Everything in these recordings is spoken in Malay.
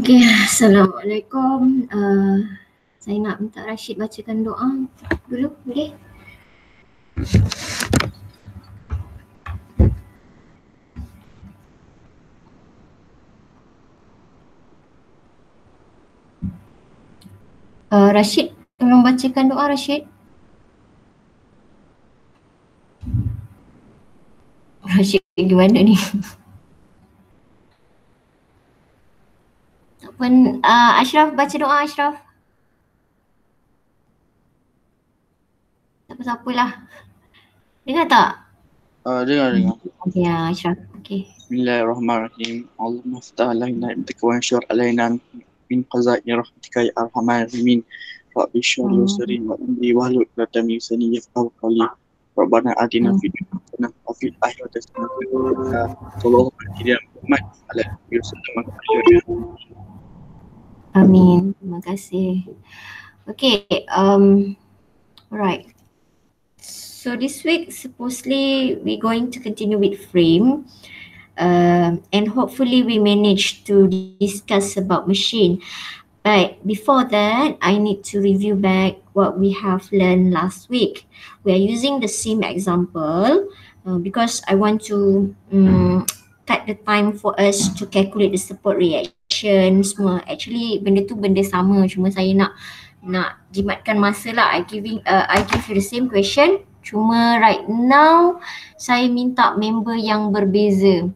Okay, Assalamualaikum. Saya nak minta Rashid bacakan doa dulu, boleh? Rashid, tolong bacakan doa Rashid. Rashid gimana ni? Ashraf, baca doa Ashraf. Tak apa-apalah. Dengar tak? Dengar. Okay, Ashraf. Okay. Bismillahirrahmanirrahim. Allahumma ftah alaina ibtika wa anshur alaina min qaza'i rahmatika ya arhamar rahimin. Rabbi shrah li sadri wa amri wahlul 'uqdatam min lisani yafqahu qawli. Rabbana atina fid dunya hasanah wa fil akhirati hasanah wa qina adzabannar. Muhammad alaihi wasallam. Amin. Terima kasih. Okay, right. So this week supposedly we're going to continue with frame. And hopefully we manage to discuss about machine. But before that, I need to review back what we have learned last week. We are using the same example because I want to cut the time for us to calculate the support reaction semua. Actually benda tu benda sama, cuma saya nak jimatkan masa lah. I give you the same question, cuma right now saya minta member yang berbeza.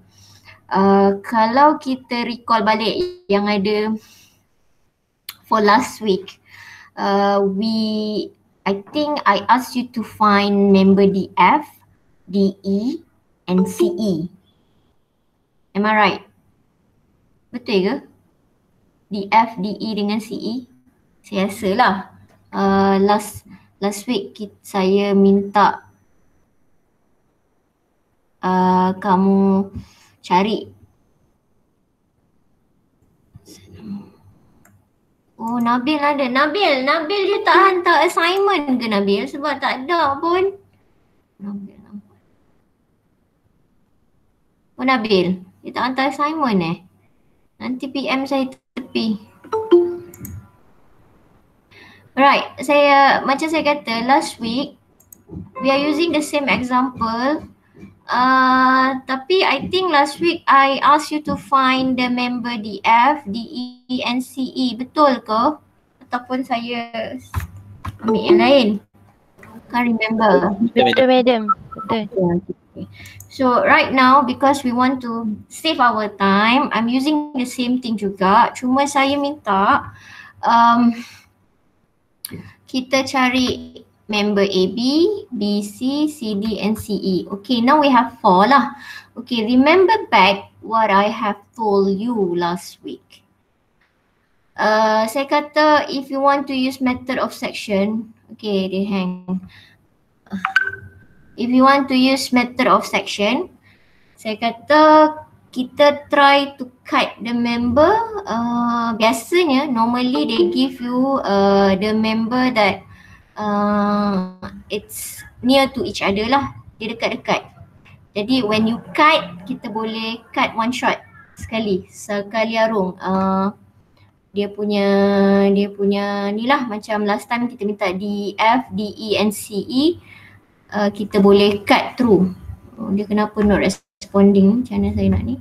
Kalau kita recall balik yang ada for last week, I think I asked you to find member DF, DE and CE. Am I right? Betul ke? DF, DE dengan CE? Saya rasa lah. Last week saya minta kamu cari. Oh, Nabil ada. Nabil dia tak hantar assignment ke Nabil? Sebab tak ada pun. Nabil. Oh, Nabil, dia tak hantar assignment Nanti PM saya tepi. Right, macam saya kata last week we are using the same example. Tapi I think last week I asked you to find the member DF, DE and CE. Betul ke? Ataupun saya ambil yang lain? Can't remember. Betul madam. Betul. Okay. So right now because we want to save our time, I'm using the same thing juga. Cuma saya minta kita cari member AB, BC, CD and CE. Okay, now we have 4 lah. Okay, remember back what I have told you last week. Saya kata if you want to use method of section, okay, they hang. If you want to use method of section, saya kata kita try to cut the member. Biasanya, normally they give you the member that it's near to each other lah. Dia dekat-dekat. Jadi when you cut, kita boleh cut one shot sekali arung. Dia punya ni lah, macam last time kita minta DF, DE and CE. Kita boleh cut through. Dia kenapa not responding? Macam mana saya nak ni?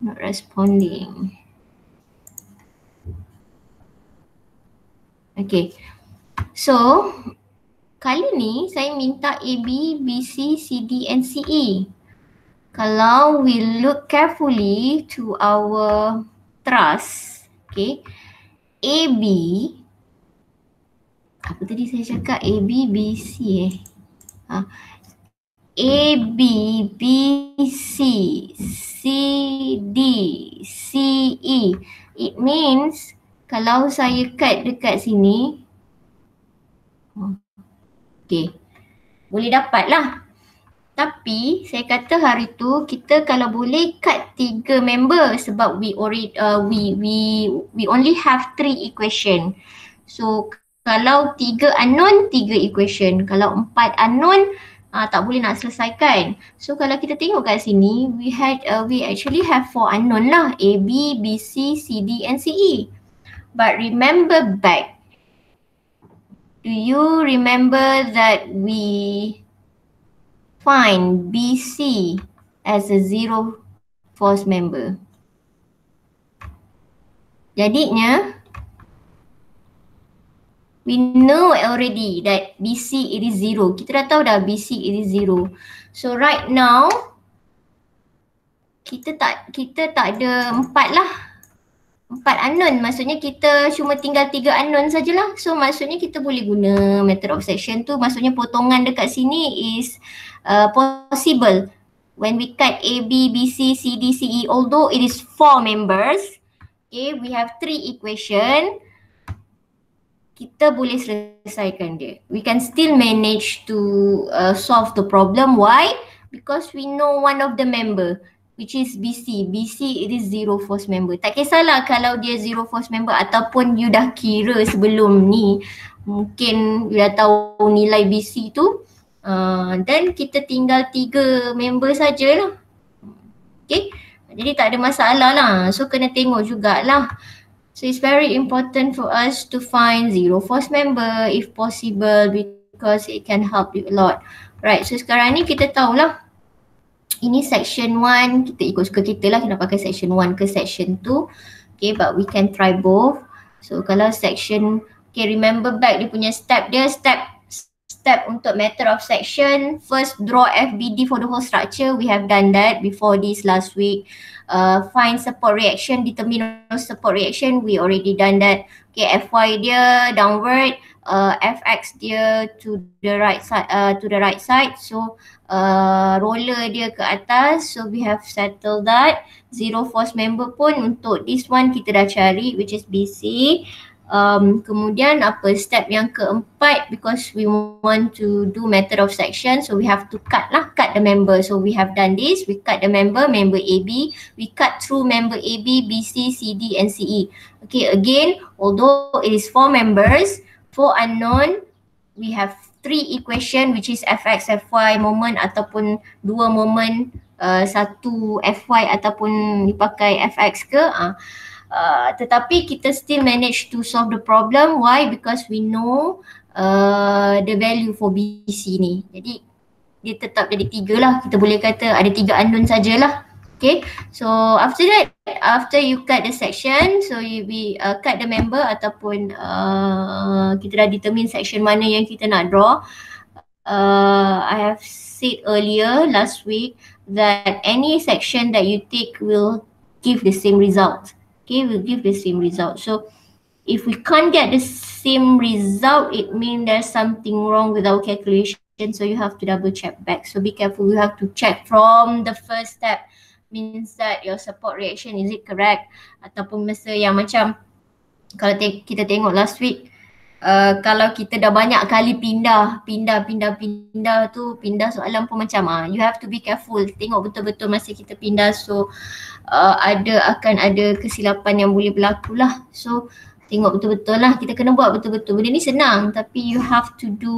Not responding. Okay. So, kali ni saya minta AB, BC, CD and CE. Kalau we look carefully to our truss, okay, AB, apa tadi saya cakap? AB, BC AB, BC, CD, CE. It means kalau saya cut dekat sini, okay, boleh dapat lah. Tapi saya kata hari tu kita kalau boleh cut 3 member sebab we only have 3 equation. So kalau 3 unknown, 3 equation. Kalau 4 unknown, tak boleh nak selesaikan. So kalau kita tengok kat sini, we actually have 4 unknown lah, A, B, B, C, C, D and C, E. But remember back, do you remember that we find B, C as a zero force member? Jadinya, we know already that BC it is 0. Kita dah tahu dah BC it is 0. So right now, kita tak ada 4 lah. 4 unknown, maksudnya kita cuma tinggal 3 unknown sajalah. So maksudnya kita boleh guna method of section tu, maksudnya potongan dekat sini is possible. When we cut A, B, B, C, C, D, C, E, although it is 4 members, okay, we have 3 equation, kita boleh selesaikan dia. We can still manage to solve the problem. Why? Because we know one of the member, which is BC. BC it is zero force member. Tak kisahlah kalau dia zero force member ataupun you dah kira sebelum ni, mungkin you dah tahu nilai BC tu, then kita tinggal 3 member sajalah. Okay, jadi tak ada masalah lah. So kena tengok jugalah. So it's very important for us to find zero force member if possible, because it can help you a lot. Right, so sekarang ni kita tahulah ini section 1, kita ikut suka kita lah, kita pakai section 1 ke section 2. Okay, but we can try both. So kalau section, okay, remember back dia punya step dia, step untuk method of section. First, draw FBD for the whole structure. We have done that before this last week. Find support reaction, determine support reaction. We already done that. Okay, Fy dia downward, Fx dia to the right side. So roller dia ke atas. So we have settled that. Zero force member pun untuk this one kita dah cari, which is BC. Kemudian apa step yang keempat, because we want to do method of section, so we have to cut the member. So we have done this, we cut the member AB, we cut through member AB, BC, CD and CE. Okay, again, although it is 4 members, 4 unknown, we have 3 equation, which is Fx, Fy moment ataupun 2 moment, 1 Fy ataupun dipakai Fx ke. Tetapi kita still manage to solve the problem. Why? Because we know the value for BC ni. Jadi dia tetap jadi 3 lah. Kita boleh kata ada 3 unknown sajalah. Okay, so after that, after you cut the section, so we cut the member ataupun kita dah determine section mana yang kita nak draw. I have said earlier last week that any section that you take will give the same result. Okay, will give the same result. So if we can't get the same result, it means there's something wrong with our calculation. So you have to double check back. So be careful. You have to check from the first step. Means that your support reaction, is it correct? Ataupun masa yang macam kalau kita tengok last week, kalau kita dah banyak kali pindah tu, pindah soalan pun macam you have to be careful. Tengok betul-betul masa kita pindah. So akan ada kesilapan yang boleh berlaku lah. So tengok betul-betul lah, kita kena buat betul-betul. Benda ni senang tapi you have to do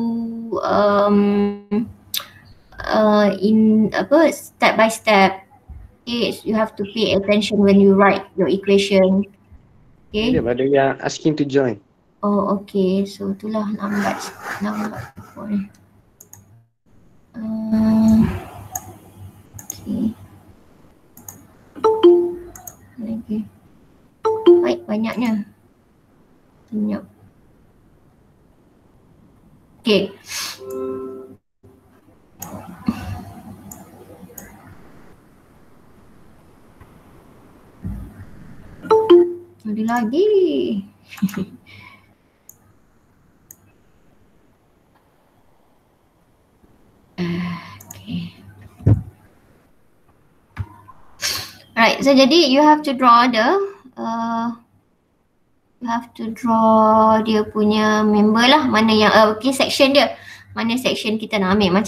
step by step. Okay, you have to pay attention when you write your equation. Okay. Ada yang asking to join. Oh, okay. So itulah lambat ni. Okay. Lagi. Baik, banyaknya. Senyap. Okay. Ada lagi. Okay. Alright, so jadi you have to draw dia punya member lah, mana yang okay, section dia. Mana section kita nak ambil.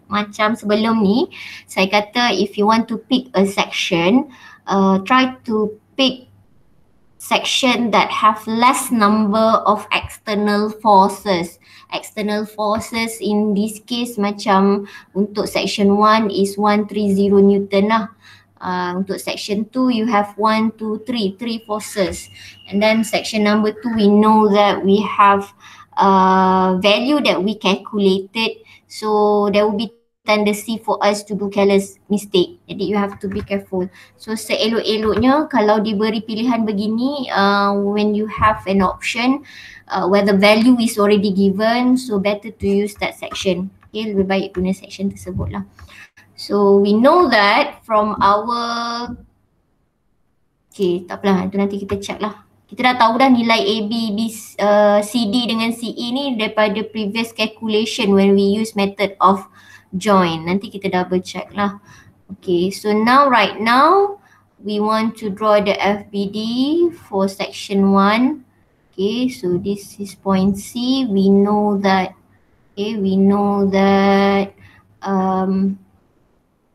Macam sebelum ni saya kata if you want to pick a section, try to pick section that have less number of external forces. External forces in this case macam untuk section 1 is 130 Newton lah. Untuk section 2 you have 1, 2, 3, 3 forces. And then section number 2 we know that we have value that we calculated, so there will be tendency for us to do careless mistake. Jadi you have to be careful. So seelok-eloknya kalau diberi pilihan begini, when you have an option where the value is already given, so better to use that section. Okay, lebih baik guna section tersebut lah. So we know that from our, okay tak apalah, itu nanti kita check lah. Kita dah tahu dah nilai A, B, CD dengan CE ni daripada previous calculation when we use method of join. Nanti kita double check lah. Okay, so right now we want to draw the FBD for section 1. Okay, so this is point C. We know that,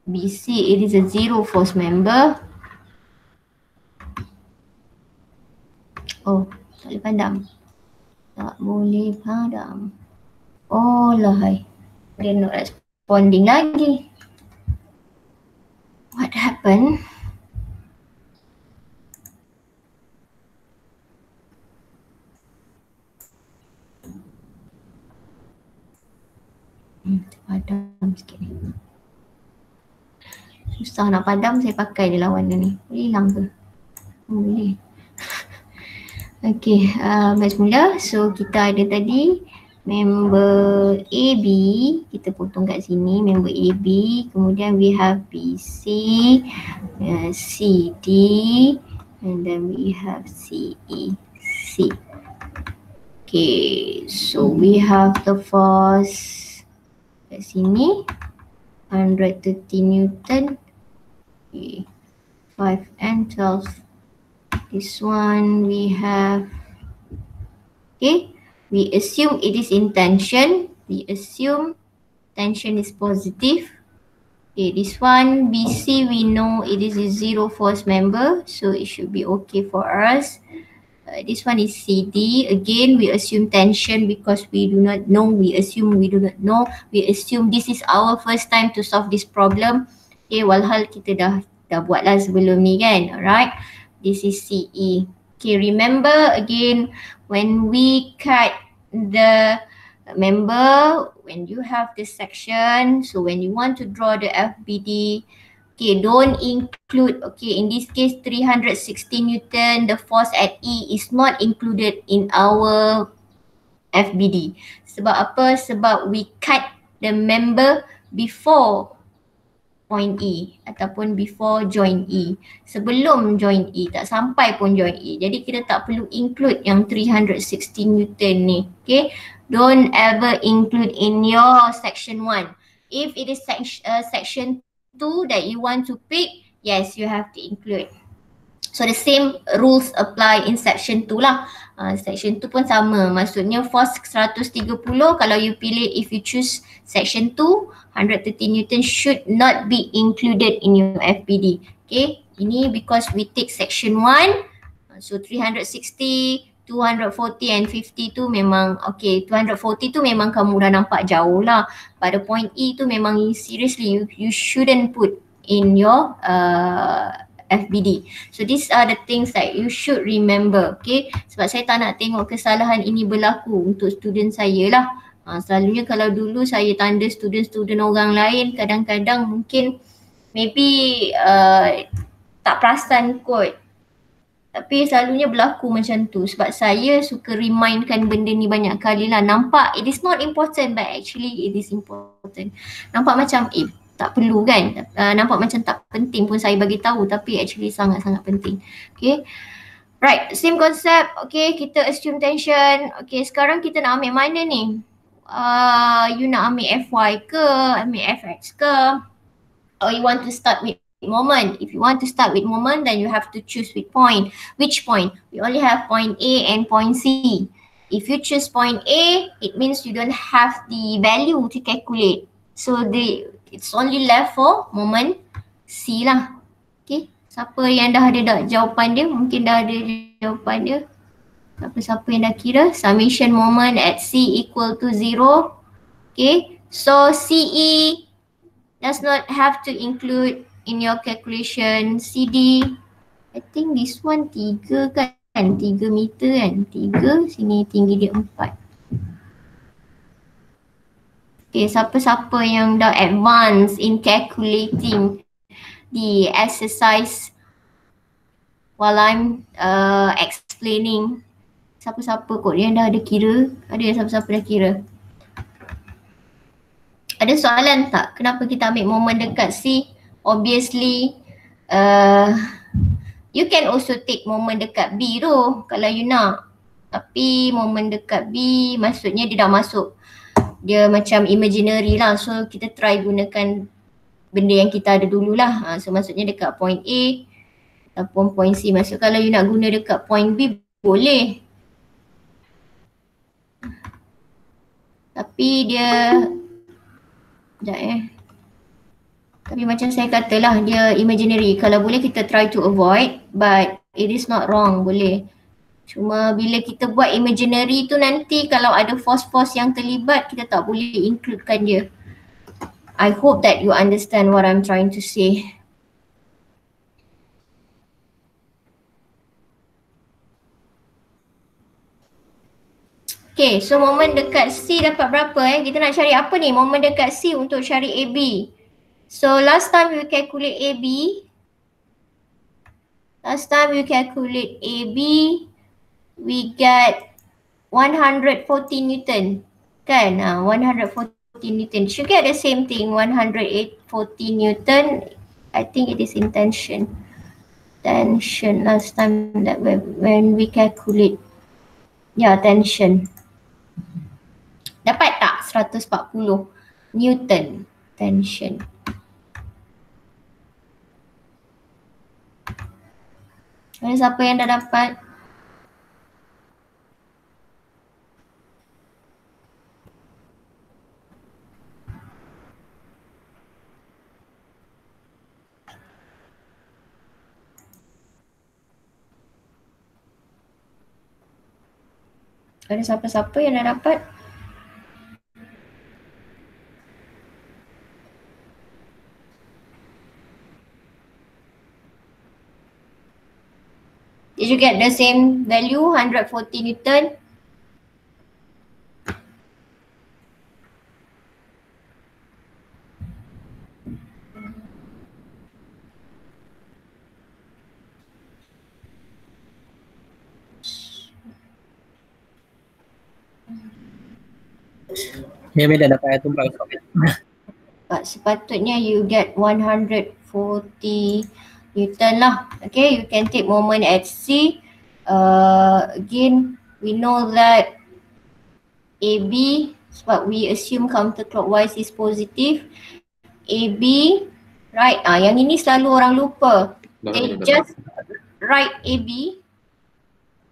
BC, it is a zero force member. Oh, tak boleh padam. Tak boleh padam. Oh lahai. Dia not responding lagi. What happened? Padam sikit ni. Susah nak padam, saya pakai dia lawan dia ni. Boleh hilang ke? Boleh. Okay, let's mula. So kita ada tadi member AB, kita potong kat sini member AB, kemudian we have BC, CD, and then we have CE, C. Okay, so we have the force kat sini 130 Newton, okay, 5 and 12. This one we have, okay, we assume it is in tension. We assume tension is positive. Okay, this one BC we know it is a zero force member, so it should be okay for us. This one is CD. Again, we assume tension because we do not know. We assume we do not know. We assume this is our first time to solve this problem. Okay, walhal kita dah buat lah sebelum ni kan, alright. This is CE. Okay, remember again when we cut the member, when you have this section, so when you want to draw the FBD, okay, don't include, okay, in this case 360 Newton, the force at E is not included in our FBD. Sebab apa? Sebab we cut the member before point E ataupun before join E. Sebelum join E, tak sampai pun join E. Jadi kita tak perlu include yang 360 Newton ni. Okay, don't ever include in your section 1. If it is section 2 that you want to pick, yes, you have to include. So the same rules apply in section 2 lah. Section 2 pun sama. Maksudnya force 130 kalau you pilih, if you choose section 2, 130 Newton should not be included in your FBD. Okay, ini because we take section 1. So 360, 240 and 50 tu memang, okay, 240 tu memang kamu dah nampak jauh lah. Pada point E tu memang seriously you shouldn't put in your FBD. So these are the things that you should remember, okay. Sebab saya tak nak tengok kesalahan ini berlaku untuk student saya lah. Selalunya kalau dulu saya tanda student-student orang lain, kadang-kadang mungkin maybe tak perasan kot. Tapi selalunya berlaku macam tu sebab saya suka remindkan benda ni banyak kali lah. Nampak it is not important but actually it is important. Nampak macam tak perlu kan, nampak macam tak penting pun saya bagi tahu tapi actually sangat-sangat penting. Okay, right, same concept. Okay, kita assume tension. Okay, sekarang kita nak ambil mana ni? You nak ambil Fy ke, ambil Fx ke, or you want to start with moment? If you want to start with moment, then you have to choose with point. Which point? We only have point A and point C. If you choose point A, it means you don't have the value to calculate. So it's only left for moment C lah. Okay, Siapa yang dah ada jawapan dia? Mungkin dah ada jawapan dia. Siapa yang dah kira? Summation moment at C equal to 0. Okay, so CE does not have to include in your calculation. CD, I think this one 3 kan? 3 meter kan? 3, sini tinggi dia 4. Okay, siapa-siapa yang dah advance in calculating the exercise while I'm explaining? Siapa-siapa kot yang dah ada kira? Ada yang siapa-siapa dah kira? Ada soalan tak? Kenapa kita ambil moment dekat C? Obviously, you can also take moment dekat B tu kalau you nak. Tapi moment dekat B maksudnya dia dah masuk. Dia macam imaginary lah. So kita try gunakan benda yang kita ada dululah. So maksudnya dekat point A ataupun point C. Maksud kalau you nak guna dekat point B boleh. Tapi dia sekejap tapi macam saya katalah dia imaginary. Kalau boleh kita try to avoid, but it is not wrong, boleh. Cuma bila kita buat imaginary tu nanti kalau ada force-force yang terlibat kita tak boleh includekan dia. I hope that you understand what I'm trying to say. Okay, so moment dekat C dapat berapa Kita nak cari apa ni? Moment dekat C untuk cari AB. So last time we calculate AB. We get 140 Newton. Kan? 140 Newton. Should get the same thing, 140 Newton. I think it is in tension. Tension last time that when we calculate. Ya, tension. Dapat tak 140 Newton tension? Ada siapa yang dah dapat? Ada siapa-siapa yang dah dapat? Did you get the same value, 140 Newton? Ya, dah dapat tu berapa? Sepatutnya you get 140 Newton lah. Okay, you can take moment at C. Again, we know that AB, sebab we assume counterclockwise is positive. AB, right? Yang ini selalu orang lupa. They just write AB.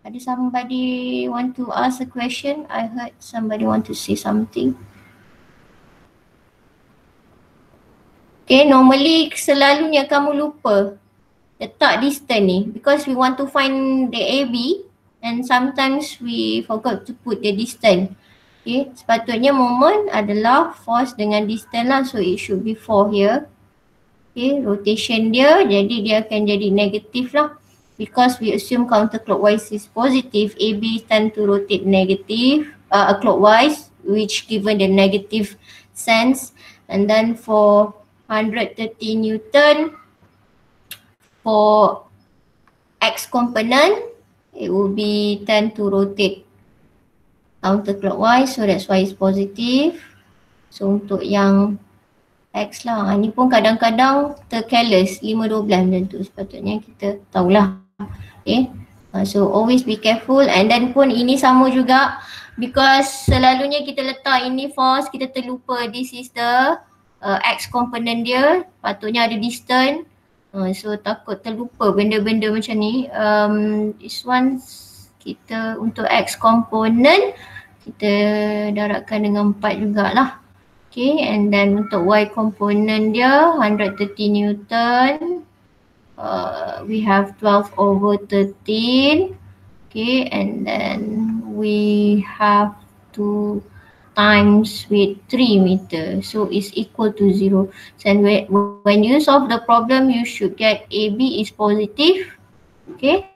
Ada somebody want to ask a question? I heard somebody want to say something. Okay, normally selalunya kamu lupa letak distance ni because we want to find the AB and sometimes we forgot to put the distance. Okay, sepatutnya moment adalah force dengan distance lah, so it should be 4 here. Okay, rotation dia jadi dia akan jadi negatif lah because we assume counterclockwise is positive. AB tend to rotate negative, clockwise, which given the negative sense. And then for 130 Newton for X component, it will be tend to rotate counterclockwise, so that's why it's positive. So untuk yang X lah, ni pun kadang-kadang tercareless 5-12 macam tu, sepatutnya kita tahulah. Okay, so always be careful. And then pun ini sama juga because selalunya kita letak ini force, kita terlupa this is the X component dia, patutnya ada distance. So takut terlupa benda-benda macam ni. This one kita untuk X component kita darabkan dengan 4 jugalah. Okay, and then untuk Y component dia 130 Newton. we have 12 over 13. Okay, and then we have to times with 3 meter, so it's equal to 0. So when you solve the problem, you should get AB is positive. Okay,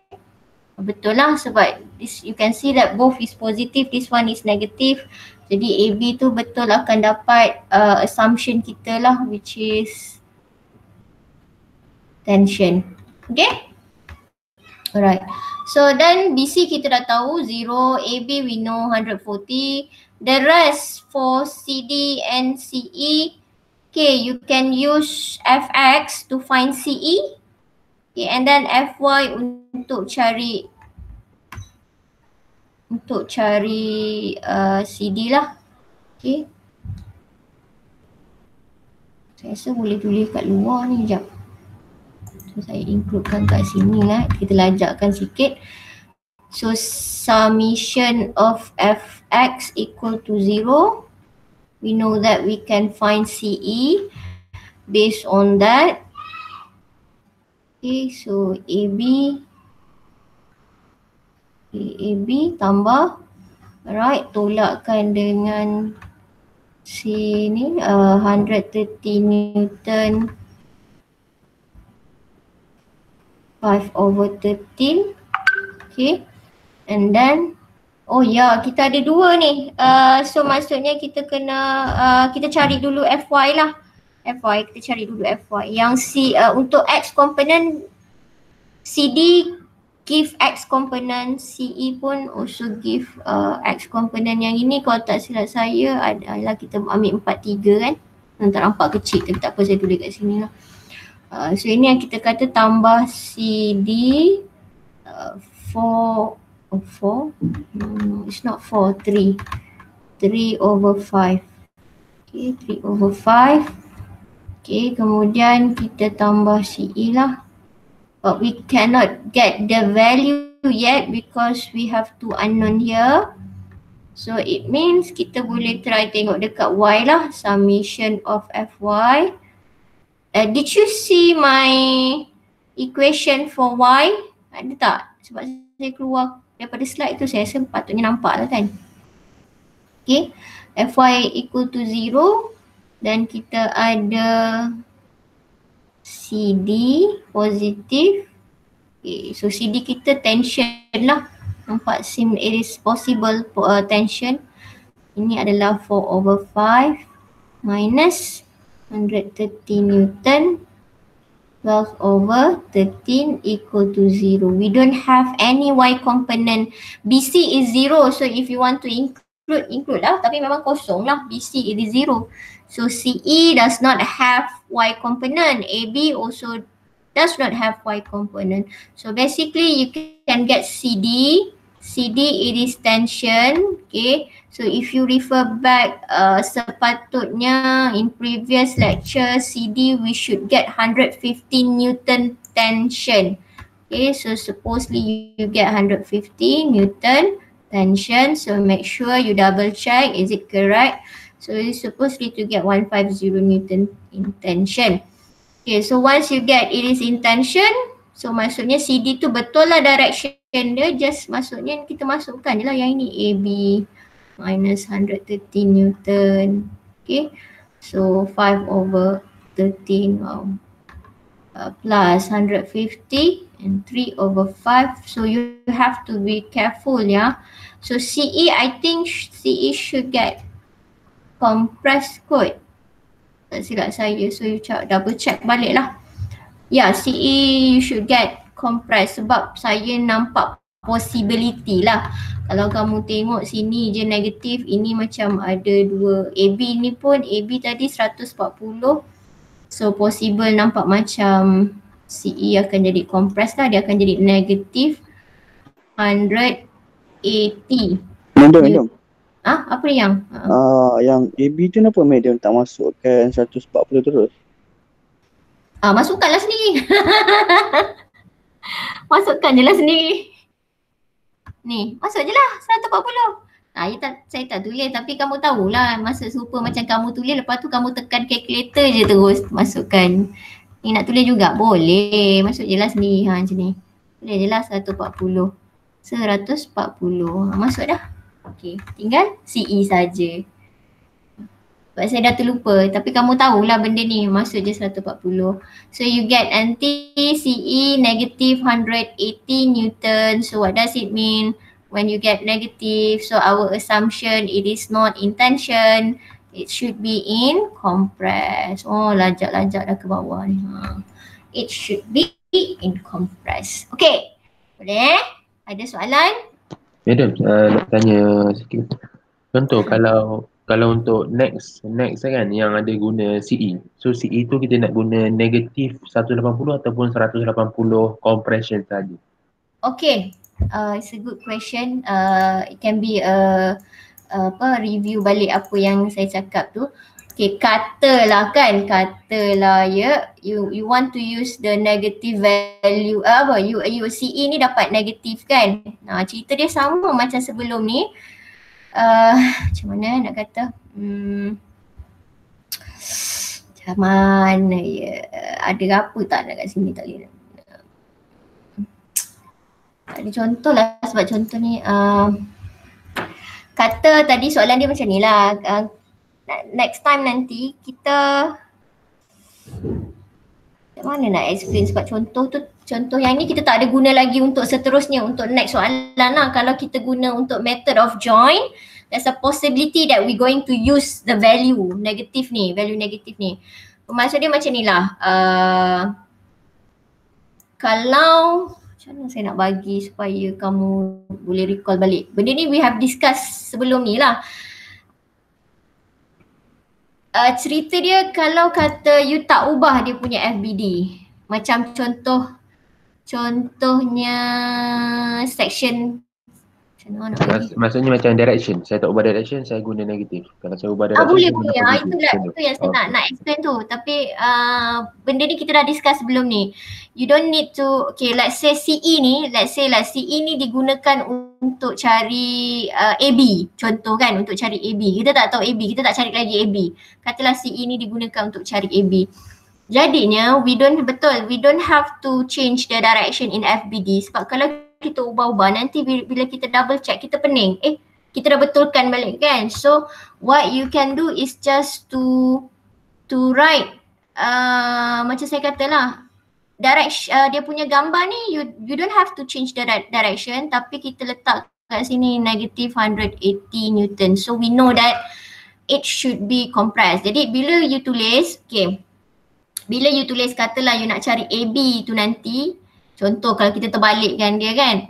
betul lah, sebab this you can see that both is positive, this one is negative. Jadi AB tu betul akan dapat assumption kita lah, which is tension. Okay, alright. So then BC kita dah tahu 0, AB we know 140. The rest for CD and CE, okay, you can use FX to find CE. Okay, and then FY untuk cari CD lah. Okay. Saya rasa boleh tulis kat luar ni, sekejap. So saya includekan kat sini lah, kita lajakkan sikit. So summation of Fx equal to 0. We know that we can find CE based on that. Okay, so AB tambah, alright, tolakkan dengan sini 130 Newton 5 over 13. Okay, and then oh ya, kita ada dua ni. So maksudnya kita kena kita cari dulu Fy lah. Fy, kita cari dulu Fy. Yang untuk X component CD give X component, CE pun also give X component. Yang ini kalau tak silap saya adalah kita ambil 43 kan. Tak nampak kecil tapi tak apa, saya tulis kat sini lah. So ini yang kita kata tambah CD 4 it's not 4, 3 over 5. Okay, 3 over 5. Okay, kemudian kita tambah CE lah. But we cannot get the value yet because we have two unknown here. So it means kita boleh try tengok dekat Y lah, summation of Fy. Did you see my equation for Y? Ada tak? Sebab saya keluar daripada slide tu, saya rasa patutnya nampak lah kan. Okay, Fy equal to 0 dan kita ada CD positif. Okay, so CD kita tension lah. Nampak it is possible tension. Ini adalah 4 over 5 minus 130 Newton 12 over 13 equal to 0. We don't have any Y component. BC is 0. So if you want to include lah. Tapi memang kosong lah. BC it is 0. So CE does not have Y component. AB also does not have Y component. So basically you can get CD. CD it is tension. Okay. So if you refer back sepatutnya in previous lecture CD we should get 115 Newton tension. Okay, so supposedly you get 150 Newton tension. So make sure you double check, is it correct? So you're supposed to get 150 Newton in tension. Okay, so once you get it is in tension, so maksudnya CD tu betul lah direction dia, just maksudnya kita masukkan je lah yang ini AB minus 130 Newton. Okay, so 5 over 13 plus 150 and 3 over 5. So you have to be careful ya. So CE, I think CE should get compressed kot. Tak silap saya, so you double check balik lah. Ya, CE you should get compressed sebab saya nampak possibility lah. Kalau kamu tengok sini je negatif, ini macam ada dua. AB ni pun, AB tadi 140. So possible nampak macam CE akan jadi compressed lah. Dia akan jadi negatif 180. Madam. Apa yang? Yang AB tu kenapa madam tak masukkan 140 terus? Masukkanlah sendiri. Masukkan je lah sendiri. Ni, masuk je lah 140. Saya tak tulis tapi kamu tahulah masa serupa macam kamu tulis, lepas tu kamu tekan calculator je terus masukkan. Ni nak tulis juga? Boleh. Masuk je lah sendiri macam ni. Tulis je lah 140. 140. Masuk dah. Okay, tinggal CE saja. Sebab saya dah terlupa, tapi kamu tahulah benda ni, masuk je 140. So you get nanti CE negative 180 Newton. So what does it mean when you get negative? So our assumption it is not in tension, it should be in compress. Oh, lajak-lajak dah ke bawah ni. It should be in compress. Okay, boleh? Ada soalan? Madam, nak tanya sikit. Contoh kalau untuk next kan yang ada guna CE. So CE tu kita nak guna negatif 180 ataupun 180 compression saja. Okay, it's a good question. It can be a review balik apa yang saya cakap tu. Okay, katalah ya, you want to use the negative value you CE ni dapat negatif kan. Nah, cerita dia sama macam sebelum ni. Macam mana nak kata? Macam mana ya? Ada apa tak nak kat sini tak boleh. Ada contoh lah, sebab contoh ni kata tadi soalan dia macam ni lah. Next time nanti kita macam mana nak explain, sebab contoh yang ni kita tak ada guna lagi untuk seterusnya, untuk next soalan lah. Kalau kita guna untuk method of join, there's a possibility that we going to use the value negatif ni. Maksud dia macam ni lah. Kalau macam mana saya nak bagi supaya kamu boleh recall balik. Benda ni we have discuss sebelum ni lah. Cerita dia kalau kata you tak ubah dia punya FBD. Macam contohnya section Maksudnya macam direction. Saya tak ubah direction, saya guna negatif. Kalau saya ubah direction, boleh. Itu yang saya nak explain tu. Tapi benda ni kita dah discuss sebelum ni. You don't need to, okay, let's say CE ni, CE ni digunakan untuk cari AB. Contoh kan, untuk cari AB. Kita tak tahu AB, kita tak cari lagi AB. Katalah CE ni digunakan untuk cari AB. Jadinya we don't have to change the direction in FBD. Sebab kalau kita ubah-ubah nanti bila kita double check kita pening. Kita dah betulkan balik kan. So what you can do is just to write macam saya katalah dia punya gambar ni you don't have to change the direction, tapi kita letak kat sini negative 180 Newton. So we know that it should be compressed. Jadi bila you tulis, katalah you nak cari AB tu nanti, contoh kalau kita terbalikkan dia kan,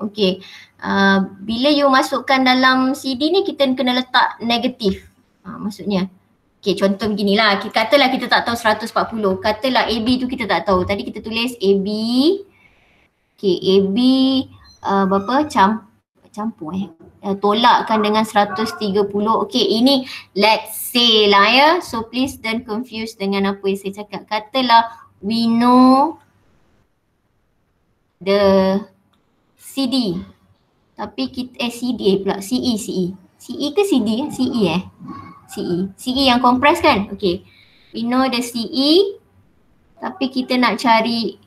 bila you masukkan dalam CD ni kita kena letak negatif. Maksudnya, contoh beginilah, katalah kita tak tahu 140, katalah AB tu kita tak tahu. Tadi kita tulis AB, AB berapa? Campur tolakkan dengan 130. Ini let's say lah ya. So please don't confuse dengan apa yang saya cakap. Katalah we know the CD. Tapi kita CD pula, CE ke CD? CE yang compress kan? We know the CE, tapi kita nak cari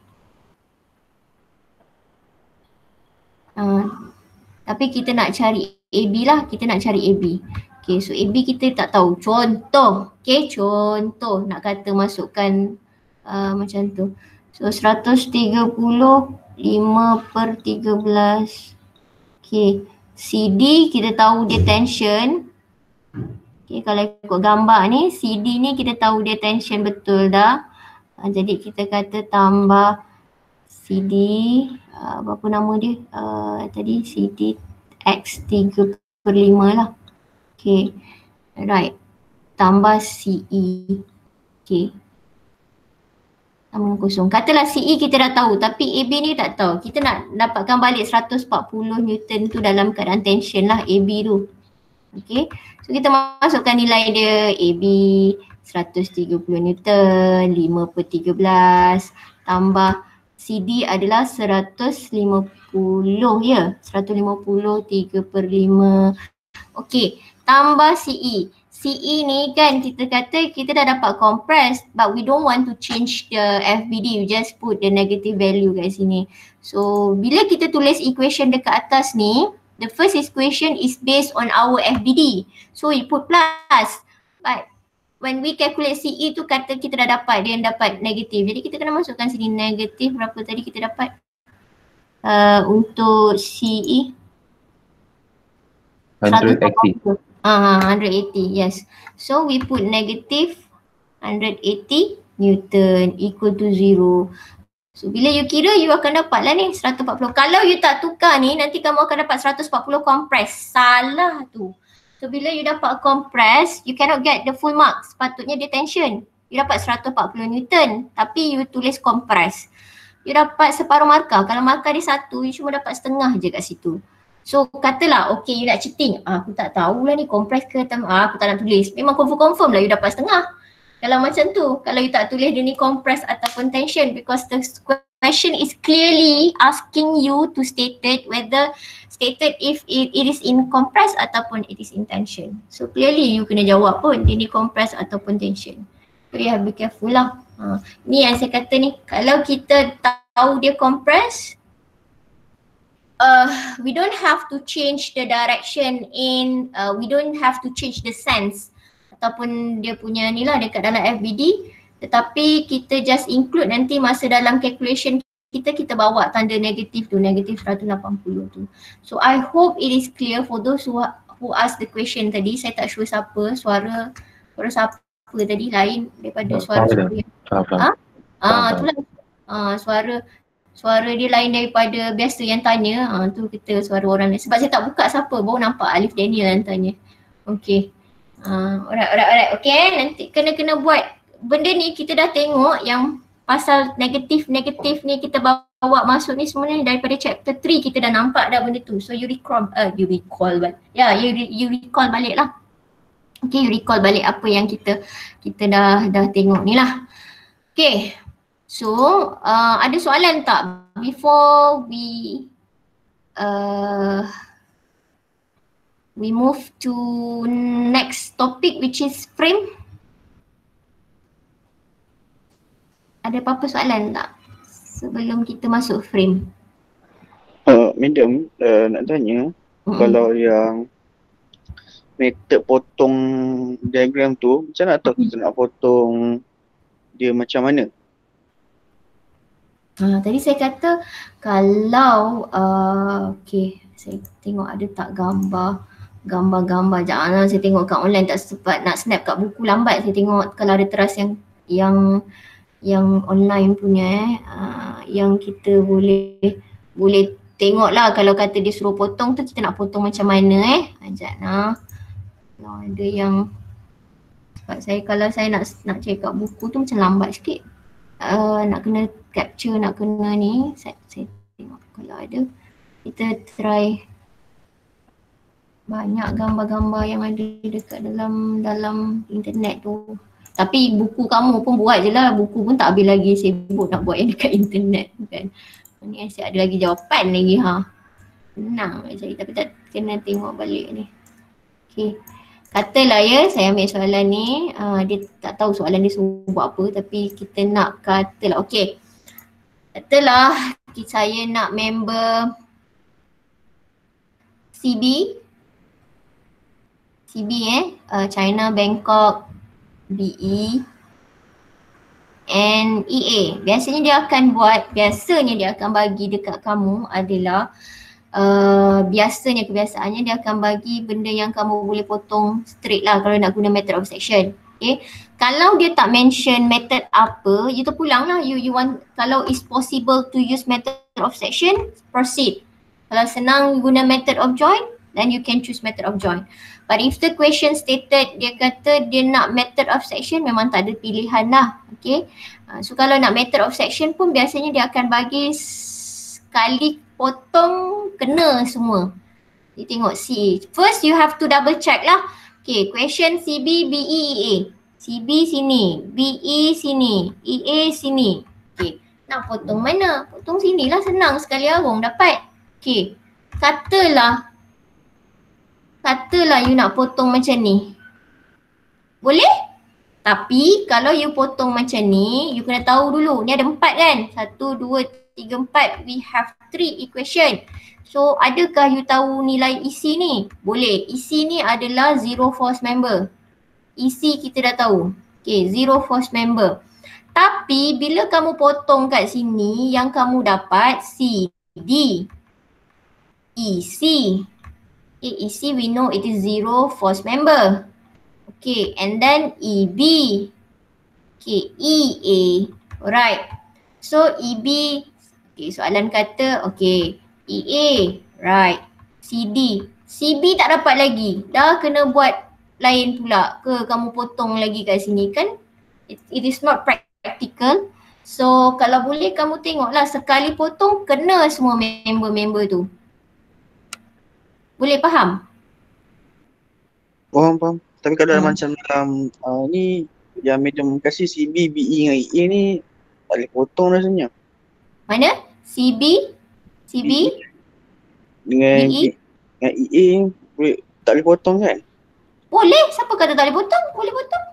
AB lah, so AB kita tak tahu. Contoh, nak kata masukkan macam tu. So 130 5/13. CD kita tahu dia tension. Kalau ikut gambar ni, CD ni kita tahu dia tension betul dah. Jadi kita kata tambah CD, berapa nama dia? Tadi CD X 3/5 lah. Right. Tambah CE. Tambah kosong. Katalah CE kita dah tahu, tapi AB ni tak tahu. Kita nak dapatkan balik 140 Newton tu dalam keadaan tension lah, AB tu. So kita masukkan nilai dia, AB 130 Newton, 5/13 tambah CD adalah 150 ya, 150 3/5. Tambah CE. CE ni kan kita kata kita dah dapat compress but we don't want to change the FBD, you just put the negative value kat sini. So bila kita tulis equation dekat atas ni, the first equation is based on our FBD. So we put plus. But when we calculate CE tu kata kita dah dapat, dia dapat negatif. Jadi kita kena masukkan sini negatif berapa tadi kita dapat untuk CE? 180. 180, yes. So we put negative 180 Newton equal to 0. So bila you kira you akan dapat lah ni 140. Kalau you tak tukar ni nanti kamu akan dapat 140 compress. Salah tu. So bila you dapat compress, you cannot get the full mark. Sepatutnya dia tension. You dapat 140 Newton tapi you tulis compress. You dapat separuh markah. Kalau markah dia 1, you cuma dapat setengah je kat situ. So katalah okay you nak cheating. Aku tak tahulah ni compress ke aku tak nak tulis. Memang confirm lah you dapat setengah. Kalau macam tu, kalau you tak tulis dia ni compress ataupun tension because the question is clearly asking you to state it whether stated if it is in compress ataupun it is in tension. So clearly you kena jawab pun dia ni compress ataupun tension. So you have to be careful lah. Ni yang saya kata ni, kalau kita tahu dia compress, we don't have to change the direction in, we don't have to change the sense ataupun dia punya ni lah dekat dalam FBD, tetapi kita just include nanti masa dalam calculation kita bawa tanda negatif tu, negatif 180 tu. So I hope it is clear for those who ask the question tadi. Saya tak sure siapa, suara siapa tadi lain daripada suara yang suara dia lain daripada biasa yang tanya. Tu kita suara orang lain. Sebab saya tak buka siapa, baru nampak Alif Daniel yang tanya. Okay. Alright. Okay, nanti kena buat benda ni. Kita dah tengok yang pasal negatif ni kita bawa masuk ni sebenarnya daripada chapter 3 kita dah nampak dah benda tu. So you recall balik lah. Okay, you recall balik apa yang kita dah tengok ni lah. Okay. So, ada soalan tak before we move to next topic which is frame? Ada apa-apa soalan tak sebelum kita masuk frame? Madam, nak tanya kalau yang method potong diagram tu macam mana tahu kita nak potong dia macam mana? Tadi saya kata kalau okay, saya tengok ada tak gambar-gambar. Jangan saya tengok kat online tak sempat nak snap kat buku, lambat saya tengok kalau ada teras yang online punya yang kita boleh tengok lah kalau kata dia suruh potong tu kita nak potong macam mana Sekejap lah. Kalau ada yang sebab saya kalau saya nak cek kat buku tu macam lambat sikit. Nak kena capture, nak kena ni, saya tengok kalau ada. Kita try banyak gambar-gambar yang ada dekat dalam internet tu. Tapi buku kamu pun buat je lah, buku pun tak habis lagi, sibuk nak buat yang dekat internet kan. Ni asyik ada lagi jawapan lagi senang nak cari tapi tak kena tengok balik ni. Okay. Katalah saya ambil soalan ni, dia tak tahu soalan dia suruh buat apa tapi kita nak katalah, okay. Katalah saya nak member CB China, Bangkok, BE and EA. Biasanya dia akan bagi dekat kamu adalah kebiasaannya dia akan bagi benda yang kamu boleh potong straight lah kalau nak guna method of section. Okay. Kalau dia tak mention method apa, you terpulang lah. You want, kalau is possible to use method of section, proceed. Kalau senang guna method of join, then you can choose method of join. But if the question stated dia kata dia nak method of section, memang tak ada pilihan lah. Okay. So kalau nak method of section pun biasanya dia akan bagi sekali potong kena semua. Kita tengok C. First you have to double check lah. Okay, question CB, BE, EA. CB sini, BE sini, EA sini. Okay, nak potong mana? Potong sini lah, senang sekali arung dapat. Okay, katalah you nak potong macam ni. Boleh? Tapi kalau you potong macam ni, you kena tahu dulu. Ni ada 4 kan? 1, 2, 3, 4. We have 3 equation. So adakah you tahu nilai isi ni? Boleh. Isi ni adalah zero force member. Isi kita dah tahu. Okay, zero force member. Tapi bila kamu potong kat sini, yang kamu dapat CD. EC. Okay, EC we know it is zero force member. Okay, and then EB. Okay, EA. Alright. So EB, okay, soalan kata, okay, EA. Right. CD. CB tak dapat lagi. Dah kena buat lain pula ke kamu potong lagi kat sini kan? It is not practical. So kalau boleh kamu tengoklah sekali potong kena semua member-member tu. Boleh faham? Faham. Tapi kalau macam dalam ni yang medium kasih CB, BE dengan EA ni tak boleh potong rasanya. Mana? CB? CB? Dengan BE? dengan EA boleh, tak boleh potong kan? Boleh. Siapa kata tak boleh potong? Boleh potong.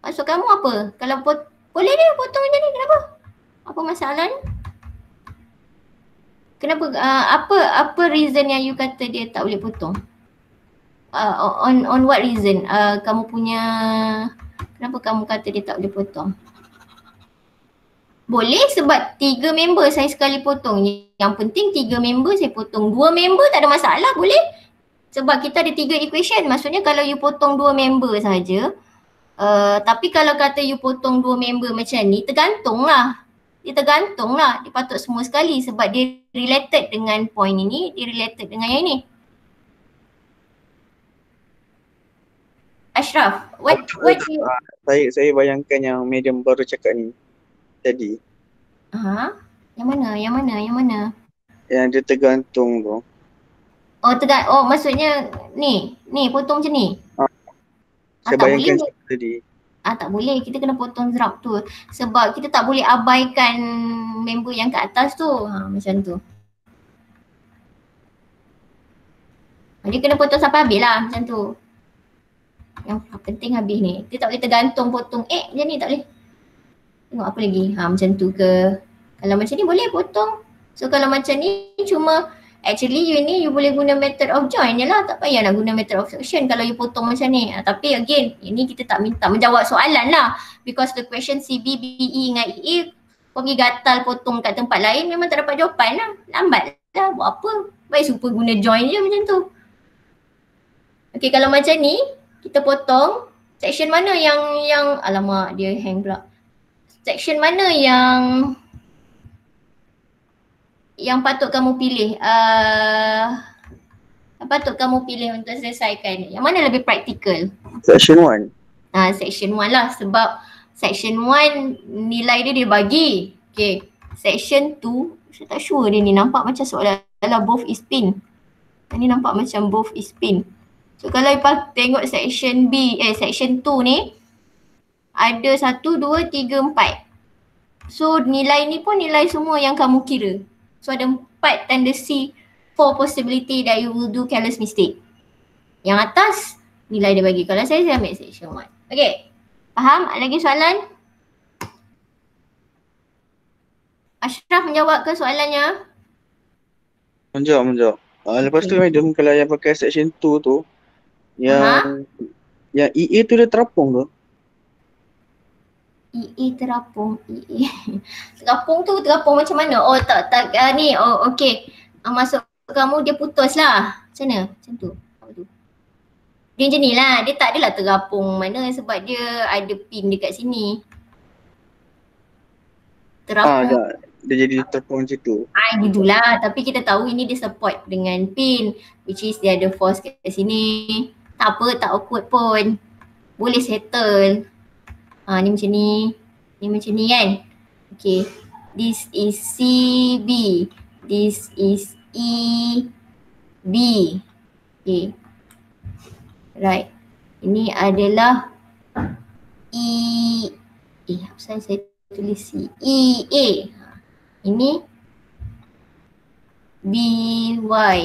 Maksud kamu apa? Kalau boleh dia potong macam ni. Kenapa? Apa masalah ni? Kenapa? Apa reason yang you kata dia tak boleh potong? On what reason? Kamu punya, kenapa kamu kata dia tak boleh potong? Boleh sebab 3 member saya sekali potong. Yang penting 3 member saya potong. 2 member tak ada masalah, boleh. Sebab kita ada 3 equation. Maksudnya kalau you potong 2 member saja. Tapi kalau kata you potong 2 member macam ni, tergantung lah. Dia tergantung lah. Dia patut semua sekali sebab dia related dengan point ini, dia related dengan yang ini. Ashraf, what you... Saya bayangkan yang medium baru cakap ni tadi. Yang mana? Yang dia tergantung tu. Oh maksudnya ni potong macam ni. Saya tak bayangkan boleh. tadi. Tak boleh, kita kena potong zrap tu. Sebab kita tak boleh abaikan member yang kat atas tu. Macam tu. Dia kena potong sampai habis lah macam tu. Yang penting habis ni. Dia tak boleh tergantung potong macam ni, tak boleh. Tengok apa lagi. Macam tu ke. Kalau macam ni boleh potong. So kalau macam ni cuma actually you boleh guna method of join je lah. Tak payah nak guna method of section kalau you potong macam ni. Tapi again, ini kita tak minta menjawab soalan lah. Because the question CB, BE dengan EA, kau pergi gatal potong kat tempat lain memang tak dapat jawapan lah. Lambat lah, buat apa. Baik super guna join je macam tu. Okay, kalau macam ni, kita potong. Section mana yang alamak dia hang pula. Section mana yang patut kamu pilih? Patut kamu pilih untuk selesaikan. Yang mana lebih praktikal? Section 1. Section 1 lah sebab section 1 nilai dia bagi. Okay. Section 2, saya tak sure dia ni nampak macam seolah-olah both is pin. Ni nampak macam both is pin. So kalau tengok section section 2 ni ada 1, 2, 3, 4. So nilai ni pun nilai semua yang kamu kira. So ada 4 tendency, 4 possibility that you will do careless mistake. Yang atas nilai dia bagi. Kalau saya ambil section 1. Okay. Faham? Ada lagi soalan? Ashraf menjawab ke soalannya? Menjawab. Lepas tu madam kalau yang pakai section 2 tu yang EA tu dia terapung ke? EA terapung. EA. Terapung macam mana? Oh tak ni. Oh okey. Maksud kamu dia putus lah. Macam mana? Macam tu. Apa tu? Dia macam ni lah. Dia tak adalah terapung mana sebab dia ada pin dekat sini. Terapung. Dia jadi terapung macam tu. Gitulah. Tapi kita tahu ini dia support dengan pin. Which is dia ada force kat sini. Tak apa, tak awkward pun. Boleh settle. Ni macam ni. Ni macam ni kan. Okay. This is CB. This is EB. Okay. Right. Ini adalah apa saya tulis EA. Ini BY.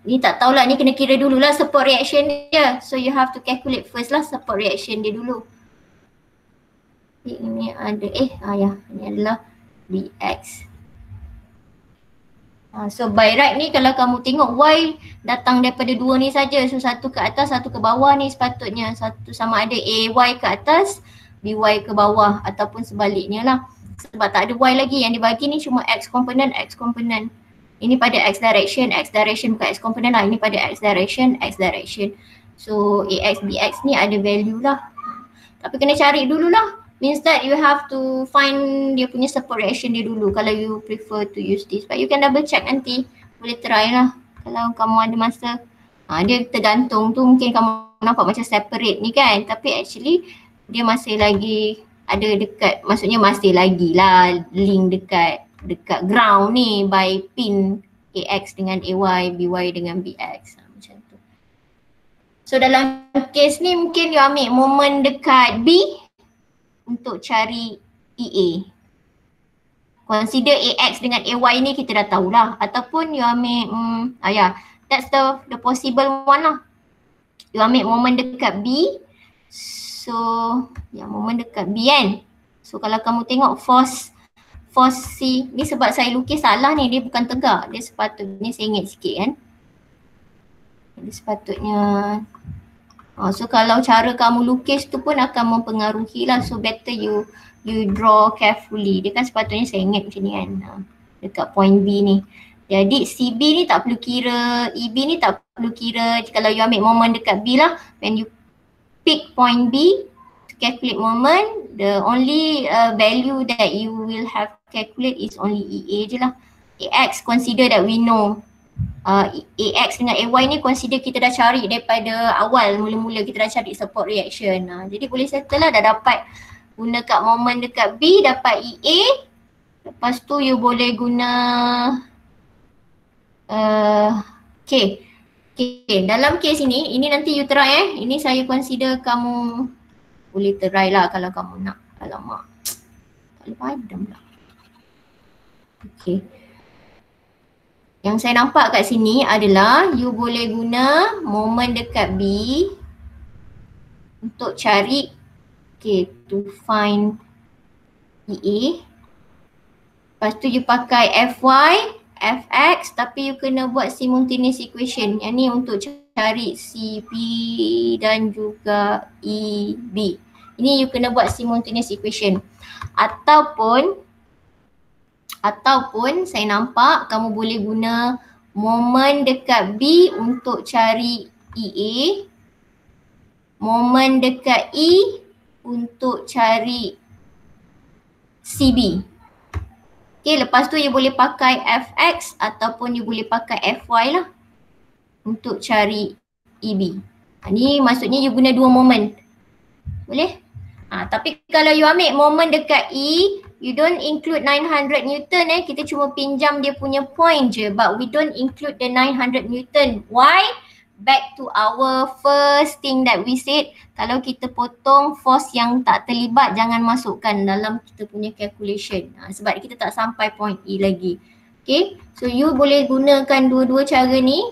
Ni tak tahulah, ni kena kira dululah support reaction dia. So you have to calculate first lah support reaction dia dulu. Ini ada ini adalah Bx. So by right ni kalau kamu tengok Y datang daripada dua ni saja. So satu ke atas, satu ke bawah ni sepatutnya satu sama ada AY ke atas, BY ke bawah ataupun sebaliknya lah. Sebab tak ada Y lagi, yang dibagi ni cuma X component, X component. Ini pada X direction bukan X component lah. Ini pada X direction. So AX, BX ni ada value lah. Tapi kena cari dululah. Means that you have to find dia punya support reaction dia dulu kalau you prefer to use this. But you can double check nanti. Boleh try lah kalau kamu ada masa. Dia tergantung tu, mungkin kamu nampak macam separate ni kan. Tapi actually dia masih lagi ada dekat, maksudnya masih lagi lah link dekat ground ni by pin AX dengan AY, BY dengan BX. Macam tu. So dalam case ni mungkin you ambil moment dekat B untuk cari EA. Consider AX dengan AY ni kita dah tahulah. Ataupun you ambil, that's the possible one lah. You ambil moment dekat B. So, moment dekat B kan. So kalau kamu tengok force C, ni sebab saya lukis salah ni, dia bukan tegak. Dia sepatutnya sengit sikit kan. Dia sepatutnya so kalau cara kamu lukis tu pun akan mempengaruhi lah. So better you draw carefully. Dia kan sepatutnya sengit macam ni kan, dekat point B ni. Jadi CB ni tak perlu kira, EB ni tak perlu kira. Kalau you ambil moment dekat B lah, when you pick point B to calculate moment, the only value that you will have calculate is only EA je lah. AX consider that we know. AX dengan AY ni consider kita dah cari daripada awal, mula-mula kita dah cari support reaction. Jadi boleh settle lah, dah dapat guna kat moment dekat B, dapat EA. Lepas tu you boleh guna okay, dalam case ini nanti you try ini saya consider kamu boleh try lah kalau kamu nak. Alamak, tak boleh padam lah. Okay. Yang saya nampak kat sini adalah you boleh guna moment dekat B untuk cari, to find EA. Lepas tu you pakai FY, FX, tapi you kena buat simultaneous equation. Yang ni untuk cari CB dan juga EB. Ini you kena buat simultaneous equation. Ataupun saya nampak kamu boleh guna moment dekat B untuk cari EA, moment dekat E untuk cari CB. Okay, lepas tu you boleh pakai FX ataupun you boleh pakai FY lah untuk cari EB. Ni maksudnya you guna dua moment. Boleh? Tapi kalau you ambil moment dekat E, you don't include 900 Newton kita cuma pinjam dia punya point je, but we don't include the 900 Newton. Why? Back to our first thing that we said, kalau kita potong force yang tak terlibat jangan masukkan dalam kita punya calculation. Sebab kita tak sampai point E lagi. Okay, so you boleh gunakan dua-dua cara ni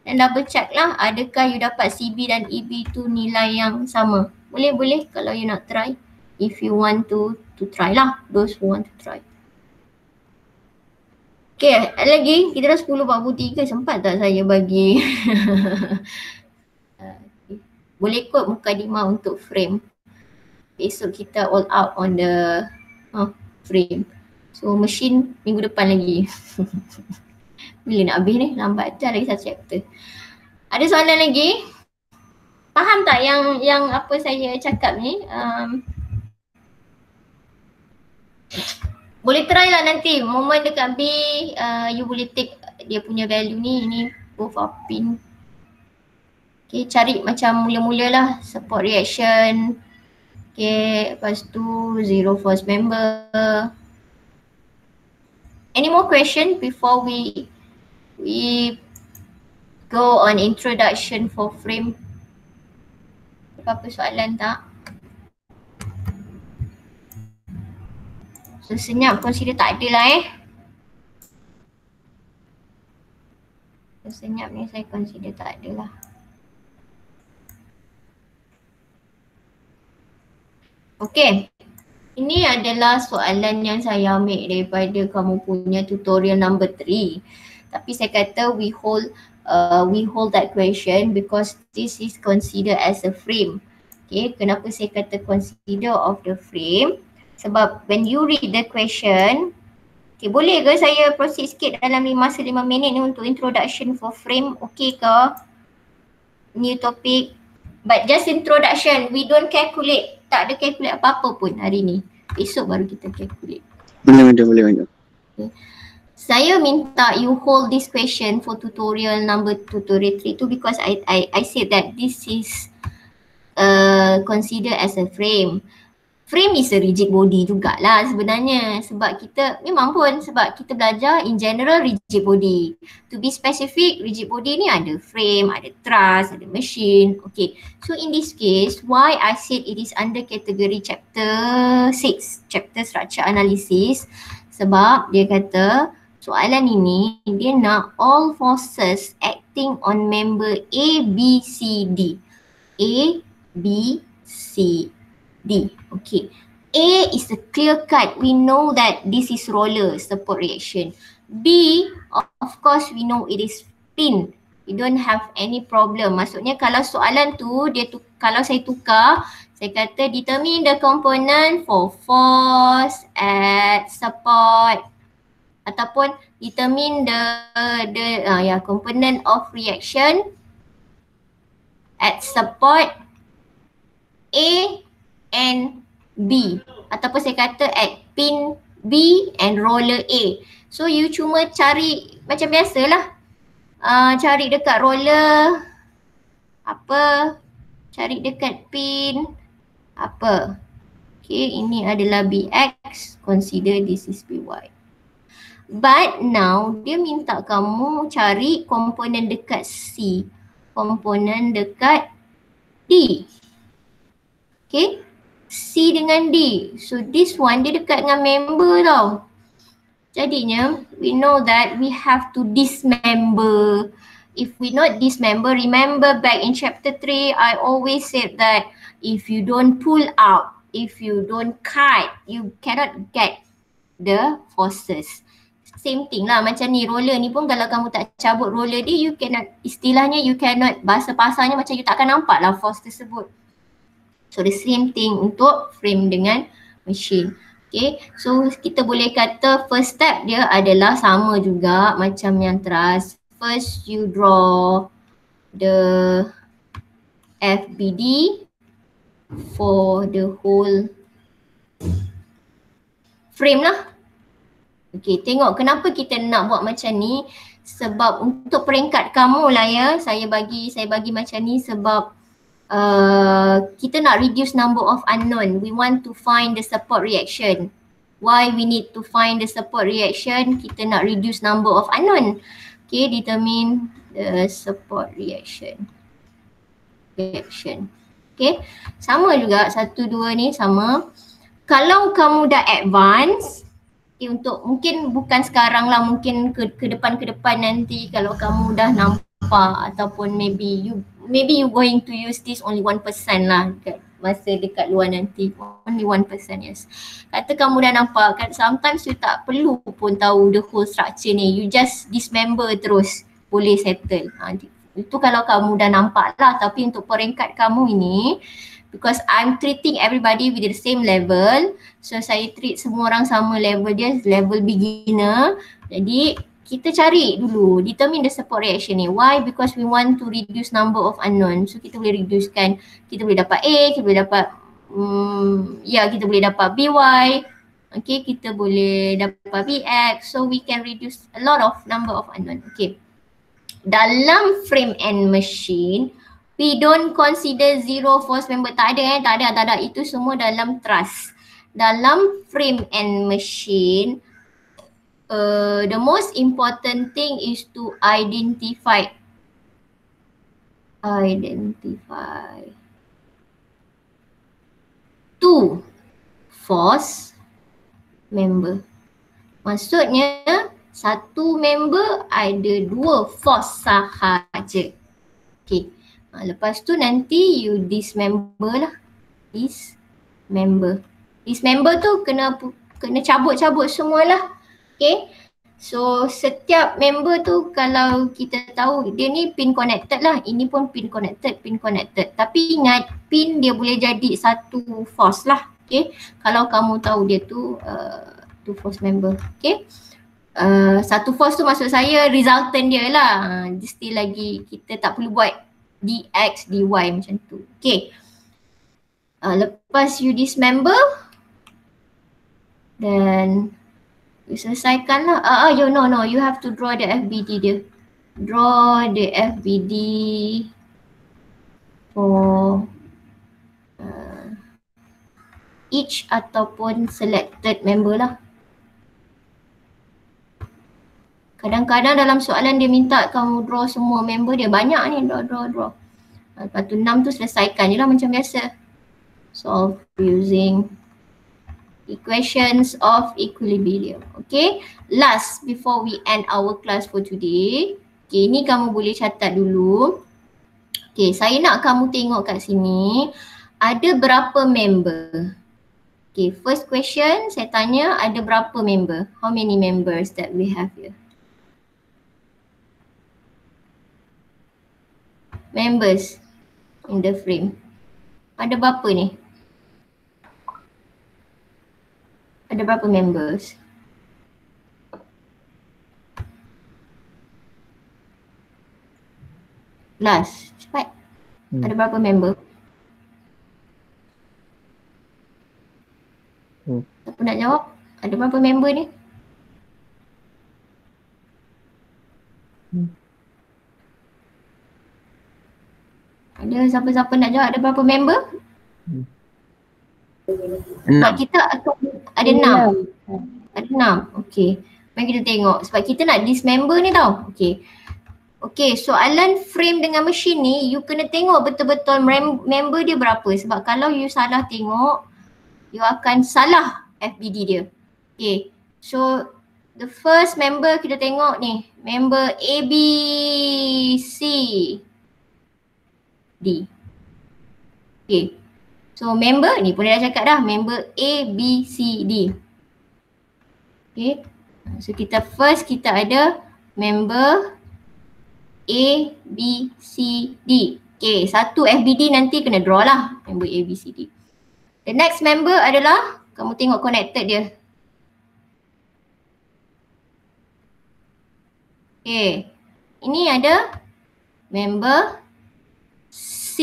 dan double check lah adakah you dapat CB dan EB tu nilai yang sama. Boleh kalau you nak try, if you want to try lah, those who want to try. Okay, lagi kita dah 10.43, sempat tak saya bagi boleh kot mukadimah untuk frame. Besok kita all out on the frame. So machine minggu depan lagi. Bila nak habis ni? Lambat dah, lagi satu chapter. Ada soalan lagi? Faham tak yang apa saya cakap ni? Boleh try lah nanti moment dekat B, you boleh take dia punya value ni, ini both are pin. Okay, cari macam mula-mula lah support reaction. Okay, lepas tu zero force member. Any more question before we go on introduction for frame? Apa-apa soalan tak? So senyap consider tak ada lah Senyap ni saya consider tak ada lah. Okay. Ini adalah soalan yang saya ambil daripada kamu punya tutorial number 3. Tapi saya kata we hold that question because this is considered as a frame. Okay, kenapa saya kata consider of the frame? Sebab when you read the question, okay, boleh ke saya proceed sikit dalam masa 5 minit ni untuk introduction for frame? Okay ke? New topic. But just introduction, we don't calculate. Tak ada calculate apa-apa pun hari ni. Esok baru kita calculate. Boleh. Saya minta you hold this question for tutorial 3 tu because I said that this is considered as a frame. Frame is a rigid body jugalah sebenarnya sebab kita memang pun sebab kita belajar in general rigid body. To be specific, rigid body ni ada frame, ada truss, ada machine. Okay, so in this case, why I said it is under category chapter 6, chapter structure analysis, sebab dia kata soalan ini dia nak all forces acting on member A, B, C, D. A, B, C, D. Okay. A is a clear cut. We know that this is roller support reaction. B, of course we know it is pin. We don't have any problem. Maksudnya kalau soalan tu kalau saya tukar, saya kata determine the component for force at support ataupun determine the component of reaction at support A and B ataupun saya kata at pin B and roller A. So you cuma cari macam biasalah. Cari dekat roller apa, cari dekat pin apa. Okay, ini adalah BX, consider this is BY. But now dia minta kamu cari komponen dekat C, komponen dekat D. Okay, C dengan D. So this one dia dekat dengan member tau. Jadinya we know that we have to dismember. If we not dismember, remember back in chapter 3 I always said that if you don't pull out, if you don't cut, you cannot get the forces. Same thing lah macam ni, roller ni pun kalau kamu tak cabut roller dia, you cannot, istilahnya you cannot, bahasa pasarnya macam you takkan nampak lah force tersebut. So the same thing untuk frame dengan machine. Okay, so kita boleh kata first step dia adalah sama juga macam yang truss. First you draw the FBD for the whole frame lah. Okay, tengok kenapa kita nak buat macam ni. Sebab untuk peringkat kamu lah ya, saya bagi macam ni sebab kita nak reduce number of unknown. We want to find the support reaction. Why we need to find the support reaction? Kita nak reduce number of unknown. Okay, determine the support reaction. Okay, sama juga 1, 2 ni sama. Kalau kamu dah advance, okay, untuk mungkin bukan sekarang lah, mungkin ke depan nanti kalau kamu dah nampak ataupun maybe you going to use this only 1% lah dekat masa dekat luar nanti, only 1%, yes. Kata kamu dah nampak, sometimes you tak perlu pun tahu the whole structure ni, you just dismember terus boleh settle. Itu kalau kamu dah nampak lah. Tapi untuk peringkat kamu ini, because I'm treating everybody with the same level, so saya treat semua orang sama level dia, level beginner. Jadi kita cari dulu, determine the support reaction ni. Why? Because we want to reduce number of unknown. So kita boleh reducekan, kita boleh dapat A, kita boleh dapat kita boleh dapat BY, okay, kita boleh dapat BX. So we can reduce a lot of number of unknown. Okay, dalam frame and machine, we don't consider zero force member. Tak ada. Itu semua dalam truss. Dalam frame and machine, the most important thing is to identify two force member. Maksudnya Satu member ada 2 force sahaja. Okay. Lepas tu nanti you dismember lah. Dismember. Dismember tu kena cabut-cabut semualah. Okay. So setiap member tu kalau kita tahu dia ni pin connected lah. Ini pun pin connected. Tapi ingat pin dia boleh jadi satu force lah. Okay. Kalau kamu tahu dia tu two force member. Okay. Satu force tu maksud saya resultant dia lah. Still lagi kita tak perlu buat dx, dy macam tu. Okay. Lepas you dismember then you selesaikan lah. No, you have to draw the FBD dia. Draw the FBD for each ataupun selected member lah. Kadang-kadang dalam soalan dia minta kamu draw semua member dia. Banyak ni draw. Lepas tu 6 tu selesaikan je lah macam biasa. Solve using equations of equilibrium. Okay, last before we end our class for today. Okay, ni kamu boleh catat dulu. Okay, saya nak kamu tengok kat sini ada berapa member. Okay, first question saya tanya ada berapa member? How many members that we have here? Members in the frame. Ada berapa ni? Ada berapa members? Last, cepat. Ada berapa member? Siapa nak jawab? Ada berapa member ni? Ada siapa-siapa nak jawab ada berapa member? 6. Sebab kita ada 6. Ada 6. Okay. Mari kita tengok. Sebab kita nak dismember ni tau. Okay. Okay, soalan frame dengan mesin ni you kena tengok betul-betul member dia berapa. Sebab kalau you salah tengok, you akan salah FBD dia. Okay. So the first member kita tengok ni. Member A, B, C, D. Okay. So member ni pun dah cakap dah. Member A, B, C, D. Okay. So kita ada member A, B, C, D. Okay, satu FBD nanti kena draw lah. Member A, B, C, D. The next member adalah, kamu tengok connected dia. Okay, ini ada member C,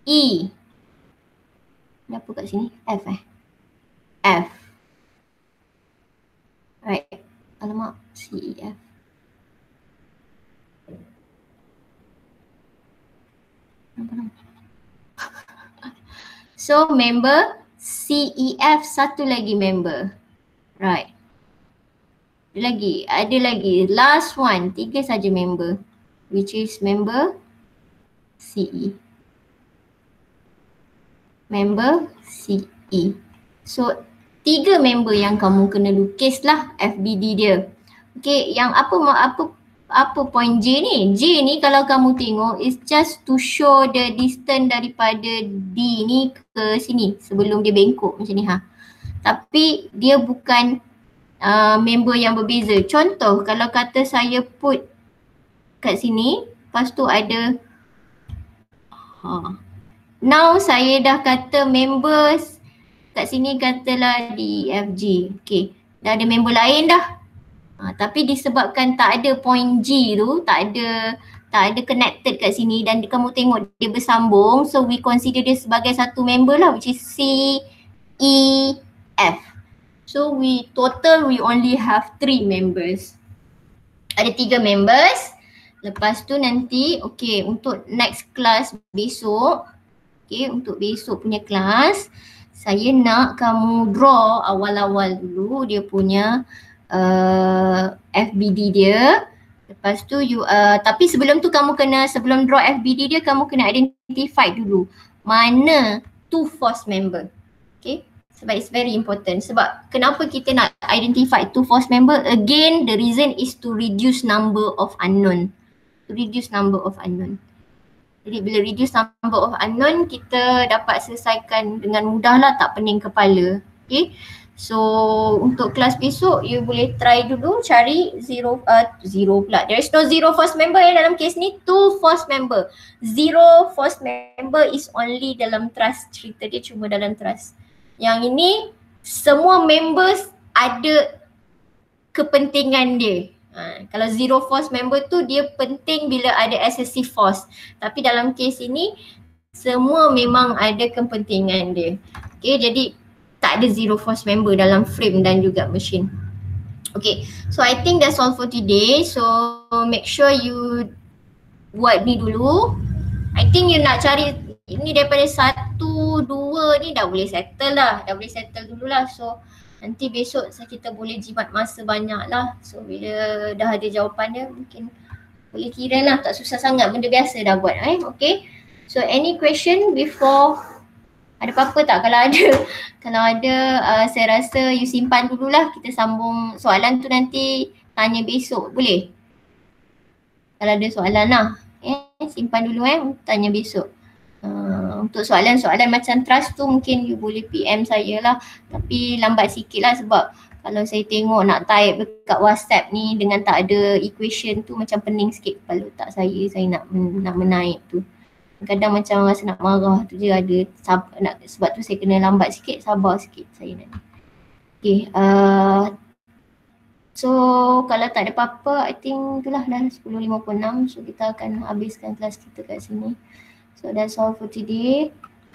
E. Ada apa kat sini? F F. Right. Alamak, C, E, F. So member CEF, satu lagi member. Right. Ada lagi. Last one, 3 saja member. Which is member CE. Member CE. So 3 member yang kamu kena lukis lah FBD dia. Okay, yang apa point J ni? J ni kalau kamu tengok is just to show the distance daripada D ni ke sini sebelum dia bengkok macam ni ha. Tapi dia bukan member yang berbeza. Contoh kalau kata saya put kat sini, lepas tu ada now saya dah kata members kat sini katalah DFG. Okay, dah ada member lain dah. Tapi disebabkan tak ada point G tu, tak ada connected kat sini dan kamu tengok dia bersambung, so we consider dia sebagai satu member lah, which is C, E, F. So we only have 3 members. Ada 3 members. Lepas tu nanti, okay, untuk next class besok, okay, untuk besok punya kelas, saya nak kamu draw awal-awal dulu dia punya FBD dia. Lepas tu you tapi sebelum tu kamu kena, sebelum draw FBD dia kamu kena identify dulu mana two force member. Okay, Sebab it's very important. Sebab kenapa kita nak identify two false member? Again, the reason is to reduce number of unknown. To reduce number of unknown. Jadi bila reduce number of unknown, kita dapat selesaikan dengan mudah lah, tak pening kepala. Okay. So untuk kelas besok, you boleh try dulu cari zero pula. There is no zero false member dalam kes ni, two false member. Zero false member is only dalam trust, cerita dia cuma dalam trust. Yang ini semua members ada kepentingan dia. Kalau zero false member tu dia penting bila ada excessive false. Tapi dalam kes ini semua memang ada kepentingan dia. Okay, jadi tak ada zero false member dalam frame dan juga machine. Okay, so I think that's all for today. So make sure you buat ni dulu. I think you nak cari ini daripada 1, 2 ni dah boleh settle lah. Dah boleh settle dulu lah. So nanti besok kita boleh jimat masa banyak lah. So bila dah ada jawapan dia mungkin boleh kira lah, tak susah sangat, benda biasa dah buat. Okay. So any question before? Ada apa-apa tak? Kalau ada saya rasa you simpan dululah, kita sambung soalan tu nanti tanya besok, boleh? Kalau ada soalan lah, simpan dulu tanya besok. Untuk soalan-soalan macam trust tu mungkin you boleh PM saya lah, tapi lambat sikit lah sebab kalau saya tengok nak type dekat WhatsApp ni dengan tak ada equation tu macam pening sikit kepala otak saya nak menaik tu. Kadang macam rasa nak marah tu je ada, sebab tu saya kena lambat sikit, sabar sikit saya nak. Okay, so kalau tak ada apa-apa, I think itulah dah 10.56, so kita akan habiskan kelas kita kat sini. So that's all for today.